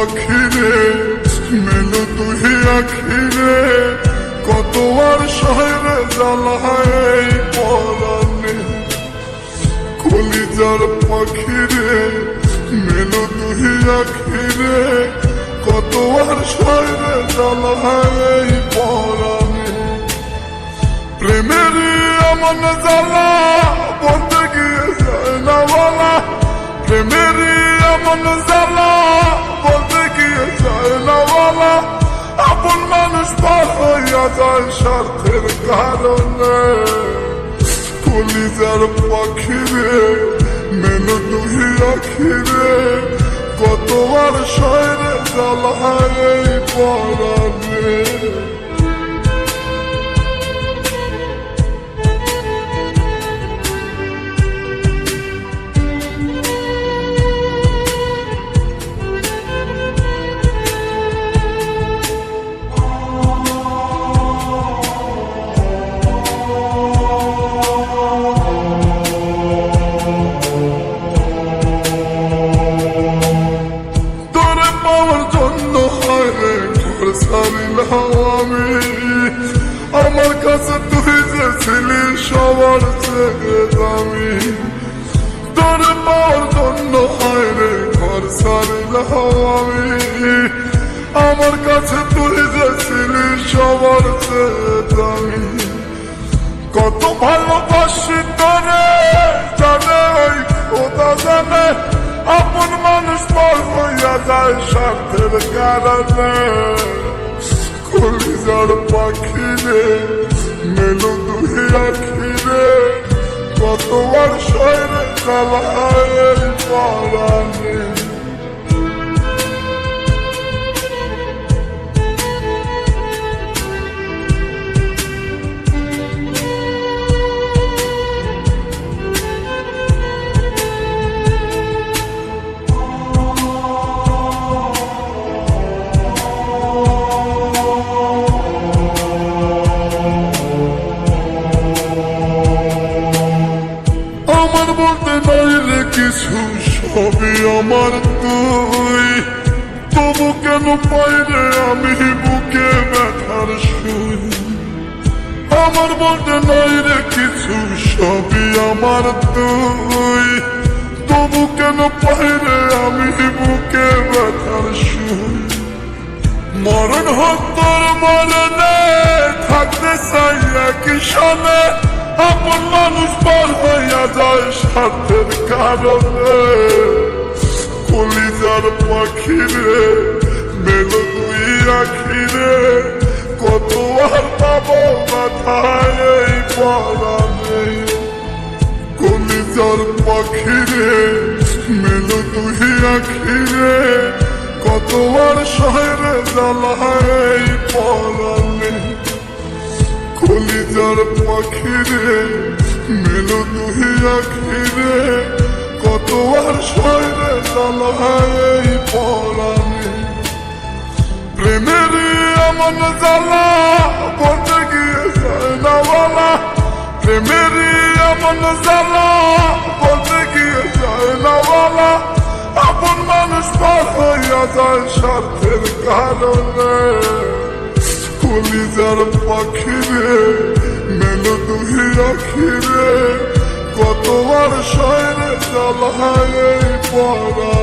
পাখিরে মেলো তুই আখিরে কত আর শহরে জ্বালায় পরানে কলিজার পাখিরে মেলো তুই আখিরে কত আর শহরে জ্বালায় পরানে প্রেমের এমন জ্বালা বলতে গিয়ে যায় না বলা প্রেমের এমন জ্বালা বলতে গিয়ে যায় না বলা আপন মানুষ পার হইয়া যায় স্বার্থের কারণে কলিজার পাখিরে মেলো তুই আখিরে কত আর শহরে জ্বালায় পরানে আমি আমার কাছে তুই যে ছিলি সবার থেকে দামি তোর পাওয়ার জন্য হয় রে ঘর ছাড়িলাম আমি আমার কাছে তুই যে ছিলি সবার থেকে দামি কত ভালোবাসি তোরে জানে ওই খোদা জানে আপন মানুষ পর হইয়া যায় স্বার্থের কারণে কলিজার পাখিরে মেলো তুই আখিরে কত আর শহরে জ্বালায় পরানে বলতে নাই রে কিছু সবই আমার তুই তবু কেন পাই রে আমি বুকে ব্যথার সুই আমার বলতে নাই রে কিছু সবই আমার তুই তবু কেন পাই রে আমি বুকে ব্যথার সুই মরণ হোক তোর মরণে থাকতে চাই একই সনে আপন মানুষ পার হইয়া যায় স্বার্থের কারণে কলিজার পাখিরে মেলো তুই আখিরে কত আর পাবো মাথায় এই পরানে কলিজার পাখিরে মেলো তুই আখিরে কত আর শহরে জ্বালায় এই পরানে কলিজার পাখিরে মেলো তুই আখিরে কত আর শহরে জ্বালায় পরানে প্রেমের এমন জ্বালা বলতে গিয়ে যায় না বলা প্রেমের এমন জ্বালা বলতে গিয়ে যায় না বলা আপন মানুষ পার হইয়া যায় স্বার্থের কারণে কলিজার পাখিরে মেলো তুই আখিরে কত আর শহরে জ্বালায় পরা